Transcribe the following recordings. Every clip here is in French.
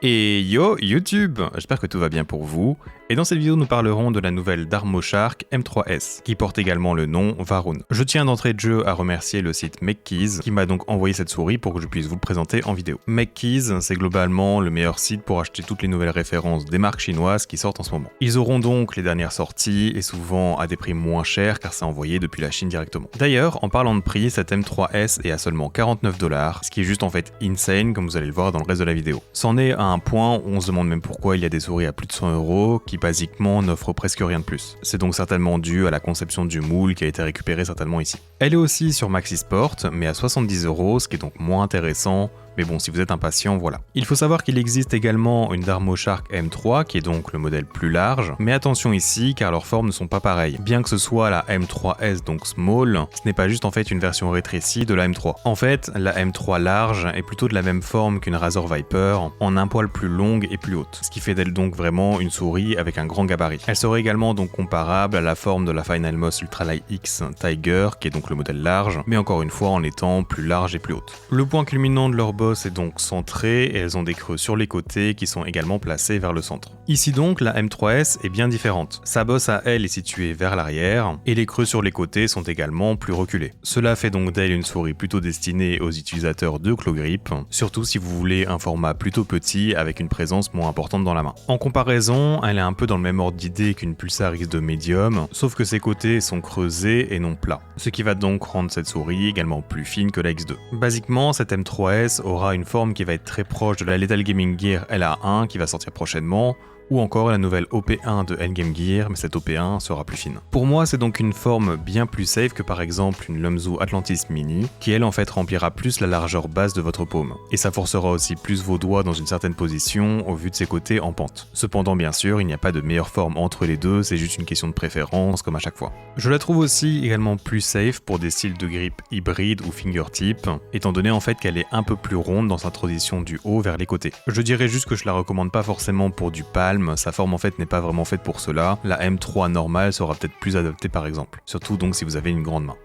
Et yo YouTube, j'espère que tout va bien pour vous. Et dans cette vidéo, nous parlerons de la nouvelle d'Armoshark M3S, qui porte également le nom Varun. Je tiens d'entrée de jeu à remercier le site MakeKeys, qui m'a donc envoyé cette souris pour que je puisse vous le présenter en vidéo. MakeKeys, c'est globalement le meilleur site pour acheter toutes les nouvelles références des marques chinoises qui sortent en ce moment. Ils auront donc les dernières sorties, et souvent à des prix moins chers, car c'est envoyé depuis la Chine directement. D'ailleurs, en parlant de prix, cette M3S est à seulement 49$, ce qui est juste en fait insane, comme vous allez le voir dans le reste de la vidéo. C'en est à un point où on se demande même pourquoi il y a des souris à plus de 100€ qui basiquement n'offrent presque rien de plus. C'est donc certainement dû à la conception du moule qui a été récupéré certainement ici. Elle est aussi sur Maxisport, mais à 70€, ce qui est donc moins intéressant. Mais bon, si vous êtes impatient, voilà. Il faut savoir qu'il existe également une d'Armoshark M3, qui est donc le modèle plus large. Mais attention ici, car leurs formes ne sont pas pareilles. Bien que ce soit la M3S, donc small, ce n'est pas juste en fait une version rétrécie de la M3. En fait, la M3 large est plutôt de la même forme qu'une Razer Viper, en un poil plus longue et plus haute. Ce qui fait d'elle donc vraiment une souris avec un grand gabarit. Elle serait également donc comparable à la forme de la Finalmost Ultralight X Tiger, qui est donc le modèle large, mais encore une fois en étant plus large et plus haute. Le point culminant de leur boss est donc centré et elles ont des creux sur les côtés qui sont également placés vers le centre. Ici donc, la M3S est bien différente. Sa bosse à elle est située vers l'arrière et les creux sur les côtés sont également plus reculés. Cela fait donc d'elle une souris plutôt destinée aux utilisateurs de claw grip, surtout si vous voulez un format plutôt petit avec une présence moins importante dans la main. En comparaison, elle est un peu dans le même ordre d'idée qu'une Pulsar X2 Medium, sauf que ses côtés sont creusés et non plats, ce qui va donc rendre cette souris également plus fine que la X2. Basiquement, cette M3S aura une forme qui va être très proche de la Lethal Gaming Gear LA1 qui va sortir prochainement, ou encore la nouvelle OP1 de Endgame Gear, mais cette OP1 sera plus fine. Pour moi, c'est donc une forme bien plus safe que par exemple une Lumzu Atlantis Mini, qui elle en fait remplira plus la largeur basse de votre paume, et ça forcera aussi plus vos doigts dans une certaine position au vu de ses côtés en pente. Cependant, bien sûr, il n'y a pas de meilleure forme entre les deux, c'est juste une question de préférence comme à chaque fois. Je la trouve aussi également plus safe pour des styles de grip hybride ou fingertip, étant donné en fait qu'elle est un peu plus ronde dans sa transition du haut vers les côtés. Je dirais juste que je la recommande pas forcément pour du palm, sa forme en fait n'est pas vraiment faite pour cela, la M3 normale sera peut-être plus adaptée par exemple, surtout donc si vous avez une grande main.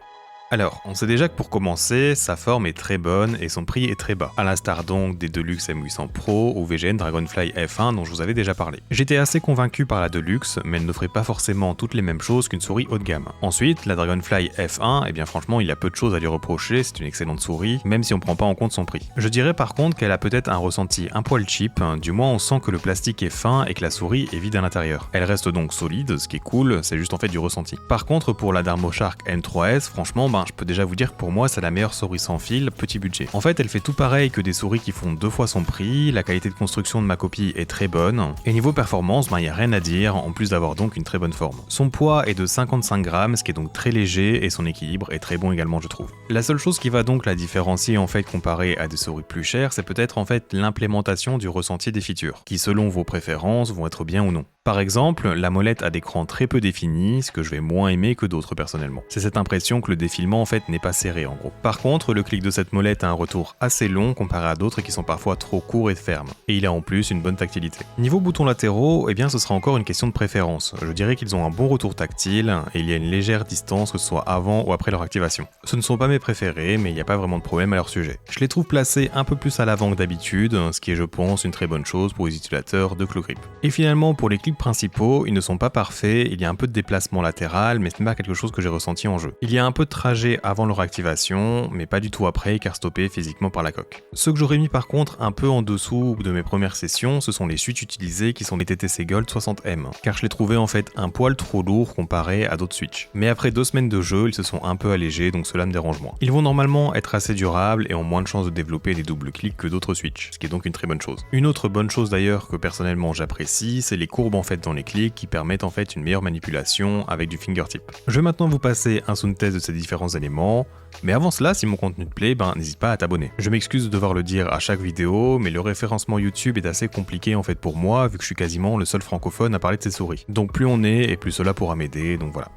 Alors, on sait déjà que pour commencer, sa forme est très bonne et son prix est très bas, à l'instar donc des Deluxe M800 Pro ou VGN Dragonfly F1 dont je vous avais déjà parlé. J'étais assez convaincu par la Deluxe, mais elle n'offrait pas forcément toutes les mêmes choses qu'une souris haut de gamme. Ensuite, la Dragonfly F1, eh bien franchement, il y a peu de choses à lui reprocher, c'est une excellente souris, même si on prend pas en compte son prix. Je dirais par contre qu'elle a peut-être un ressenti un poil cheap, du moins on sent que le plastique est fin et que la souris est vide à l'intérieur. Elle reste donc solide, ce qui est cool, c'est juste en fait du ressenti. Par contre, pour la d'Armoshark M3S, franchement, je peux déjà vous dire que pour moi c'est la meilleure souris sans fil, petit budget. En fait elle fait tout pareil que des souris qui font 2 fois son prix, la qualité de construction de ma copie est très bonne, et niveau performance, il n'y a rien à dire, en plus d'avoir donc une très bonne forme. Son poids est de 55 grammes, ce qui est donc très léger, et son équilibre est très bon également je trouve. La seule chose qui va donc la différencier en fait comparé à des souris plus chères, c'est peut-être en fait l'implémentation du ressenti des features, qui selon vos préférences vont être bien ou non. Par exemple, la molette a d'écran très peu défini, ce que je vais moins aimer que d'autres personnellement. C'est cette impression que le défilement en fait n'est pas serré en gros. Par contre, le clic de cette molette a un retour assez long comparé à d'autres qui sont parfois trop courts et fermes. Et il a en plus une bonne tactilité. Niveau boutons latéraux, eh bien ce sera encore une question de préférence. Je dirais qu'ils ont un bon retour tactile et il y a une légère distance que ce soit avant ou après leur activation. Ce ne sont pas mes préférés, mais il n'y a pas vraiment de problème à leur sujet. Je les trouve placés un peu plus à l'avant que d'habitude, ce qui est je pense une très bonne chose pour les utilisateurs de claw grip. Et finalement pour les clics principaux, ils ne sont pas parfaits, il y a un peu de déplacement latéral, mais ce n'est pas quelque chose que j'ai ressenti en jeu. Il y a un peu de trajet avant leur activation, mais pas du tout après car stoppé physiquement par la coque. Ce que j'aurais mis par contre un peu en dessous de mes premières sessions, ce sont les switches utilisés qui sont les TTC Gold 60M, car je les trouvais en fait un poil trop lourds comparé à d'autres switches. Mais après 2 semaines de jeu, ils se sont un peu allégés, donc cela me dérange moins. Ils vont normalement être assez durables et ont moins de chances de développer des doubles clics que d'autres switches, ce qui est donc une très bonne chose. Une autre bonne chose d'ailleurs que personnellement j'apprécie, c'est les courbes en fait dans les clics qui permettent en fait une meilleure manipulation avec du fingertip. Je vais maintenant vous passer un sound test de ces différents éléments, mais avant cela, si mon contenu te plaît, n'hésite pas à t'abonner. Je m'excuse de devoir le dire à chaque vidéo, mais le référencement YouTube est assez compliqué en fait pour moi, vu que je suis quasiment le seul francophone à parler de ces souris. Donc plus on est, et plus cela pourra m'aider, donc voilà.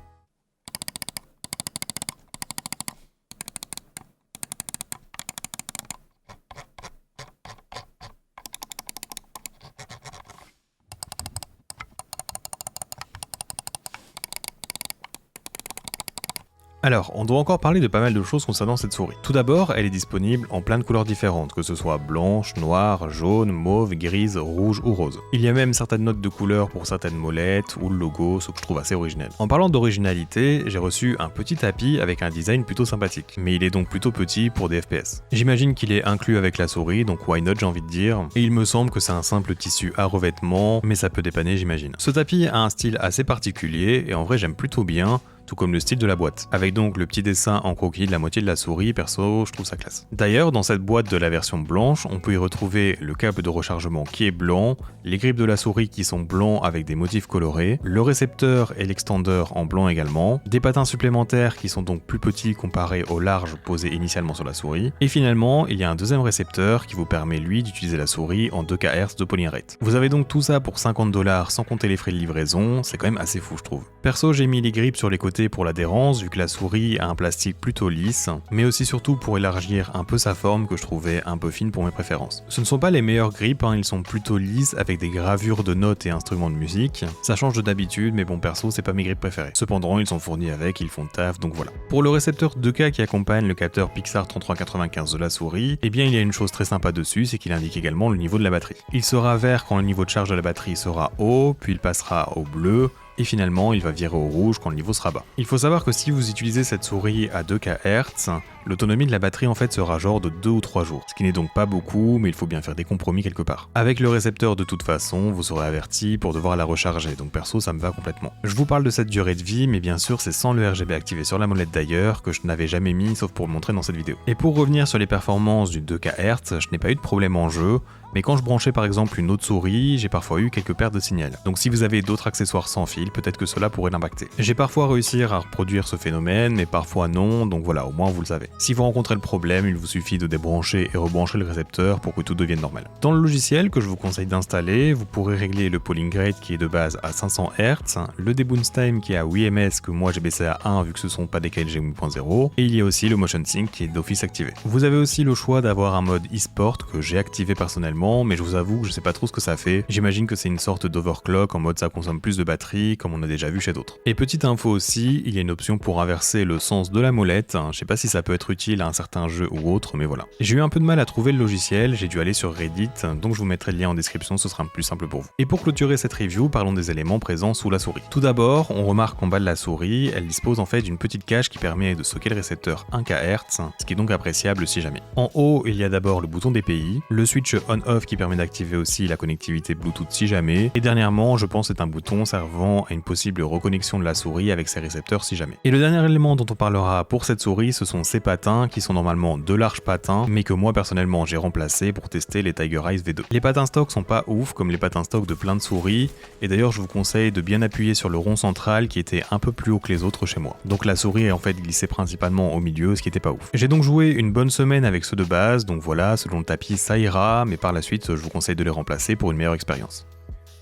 Alors, on doit encore parler de pas mal de choses concernant cette souris. Tout d'abord, elle est disponible en plein de couleurs différentes, que ce soit blanche, noire, jaune, mauve, grise, rouge ou rose. Il y a même certaines notes de couleur pour certaines molettes ou le logo, ce que je trouve assez original. En parlant d'originalité, j'ai reçu un petit tapis avec un design plutôt sympathique, mais il est donc plutôt petit pour des FPS. J'imagine qu'il est inclus avec la souris, donc why not j'ai envie de dire, et il me semble que c'est un simple tissu à revêtement, mais ça peut dépanner j'imagine. Ce tapis a un style assez particulier, et en vrai j'aime plutôt bien, tout comme le style de la boîte. Avec donc le petit dessin en croquis de la moitié de la souris, perso, je trouve ça classe. D'ailleurs, dans cette boîte de la version blanche, on peut y retrouver le câble de rechargement qui est blanc, les grippes de la souris qui sont blancs avec des motifs colorés, le récepteur et l'extender en blanc également, des patins supplémentaires qui sont donc plus petits comparés au large posé initialement sur la souris, et finalement, il y a un deuxième récepteur qui vous permet lui d'utiliser la souris en 2 kHz de polling rate. Vous avez donc tout ça pour 50$ sans compter les frais de livraison, c'est quand même assez fou je trouve. Perso, j'ai mis les grippes sur les côtés pour l'adhérence vu que la souris a un plastique plutôt lisse, mais aussi surtout pour élargir un peu sa forme que je trouvais un peu fine pour mes préférences. Ce ne sont pas les meilleurs grips, ils sont plutôt lisses avec des gravures de notes et instruments de musique. Ça change de d'habitude, mais bon perso c'est pas mes grips préférés. Cependant ils sont fournis avec, ils font le taf, donc voilà. Pour le récepteur 2K qui accompagne le capteur Pixar 3395 de la souris, eh bien il y a une chose très sympa dessus, c'est qu'il indique également le niveau de la batterie. Il sera vert quand le niveau de charge de la batterie sera haut, puis il passera au bleu, et finalement il va virer au rouge quand le niveau sera bas. Il faut savoir que si vous utilisez cette souris à 2 kHz, l'autonomie de la batterie en fait sera genre de 2 ou 3 jours, ce qui n'est donc pas beaucoup, mais il faut bien faire des compromis quelque part. Avec le récepteur de toute façon, vous serez averti pour devoir la recharger, donc perso ça me va complètement. Je vous parle de cette durée de vie, mais bien sûr c'est sans le RGB activé sur la molette d'ailleurs, que je n'avais jamais mis sauf pour le montrer dans cette vidéo. Et pour revenir sur les performances du 2 kHz, je n'ai pas eu de problème en jeu, mais quand je branchais par exemple une autre souris, j'ai parfois eu quelques pertes de signal. Donc si vous avez d'autres accessoires sans fil, peut-être que cela pourrait l'impacter. J'ai parfois réussi à reproduire ce phénomène, mais parfois non, donc voilà, au moins vous le savez. Si vous rencontrez le problème, il vous suffit de débrancher et rebrancher le récepteur pour que tout devienne normal. Dans le logiciel que je vous conseille d'installer, vous pourrez régler le polling rate qui est de base à 500 Hz, le debounce time qui est à 8 ms que moi j'ai baissé à 1 vu que ce sont pas des KLG 8.0, et il y a aussi le motion sync qui est d'office activé. Vous avez aussi le choix d'avoir un mode e-sport que j'ai activé personnellement, mais je vous avoue que je sais pas trop ce que ça fait. J'imagine que c'est une sorte d'overclock en mode ça consomme plus de batterie comme on a déjà vu chez d'autres. Et petite info aussi, il y a une option pour inverser le sens de la molette, je sais pas si ça peut être utile à un certain jeu ou autre, mais voilà. J'ai eu un peu de mal à trouver le logiciel, j'ai dû aller sur Reddit, donc je vous mettrai le lien en description, ce sera plus simple pour vous. Et pour clôturer cette review, parlons des éléments présents sous la souris. Tout d'abord, on remarque qu'en bas de la souris, elle dispose en fait d'une petite cage qui permet de stocker le récepteur 1 kHz, ce qui est donc appréciable si jamais. En haut, il y a d'abord le bouton DPI, le switch on-off qui permet d'activer aussi la connectivité Bluetooth si jamais, et dernièrement, je pense c'est un bouton servant à une possible reconnexion de la souris avec ses récepteurs si jamais. Et le dernier élément dont on parlera pour cette souris, ce sont ces patins qui sont normalement de larges patins, mais que moi personnellement j'ai remplacé pour tester les Tiger Eyes V2. Les patins stock sont pas ouf comme les patins stock de plein de souris, et d'ailleurs je vous conseille de bien appuyer sur le rond central qui était un peu plus haut que les autres chez moi. Donc la souris est en fait glissée principalement au milieu, ce qui était pas ouf. J'ai donc joué une bonne semaine avec ceux de base, donc voilà, selon le tapis ça ira, mais par la suite je vous conseille de les remplacer pour une meilleure expérience.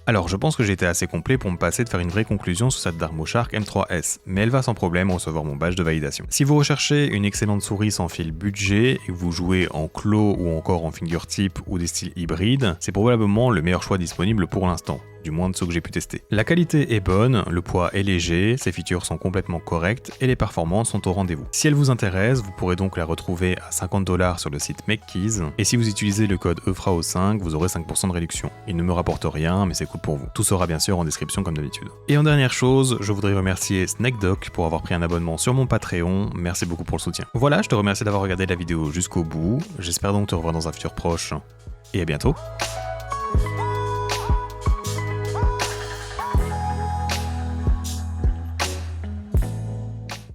Alors je pense que j'ai été assez complet pour me passer de faire une vraie conclusion sur cette Darmoshark M3S, mais elle va sans problème recevoir mon badge de validation. Si vous recherchez une excellente souris sans fil budget et que vous jouez en claw ou encore en fingertip ou des styles hybrides, c'est probablement le meilleur choix disponible pour l'instant, du moins de ceux que j'ai pu tester. La qualité est bonne, le poids est léger, ses features sont complètement correctes et les performances sont au rendez-vous. Si elle vous intéresse, vous pourrez donc la retrouver à 50$ sur le site MakeKeys, et si vous utilisez le code EFRAO5, vous aurez 5% de réduction. Il ne me rapporte rien, mais c'est cool pour vous. Tout sera bien sûr en description comme d'habitude. Et en dernière chose, je voudrais remercier SnakeDoc pour avoir pris un abonnement sur mon Patreon, merci beaucoup pour le soutien. Voilà, je te remercie d'avoir regardé la vidéo jusqu'au bout, j'espère donc te revoir dans un futur proche, et à bientôt.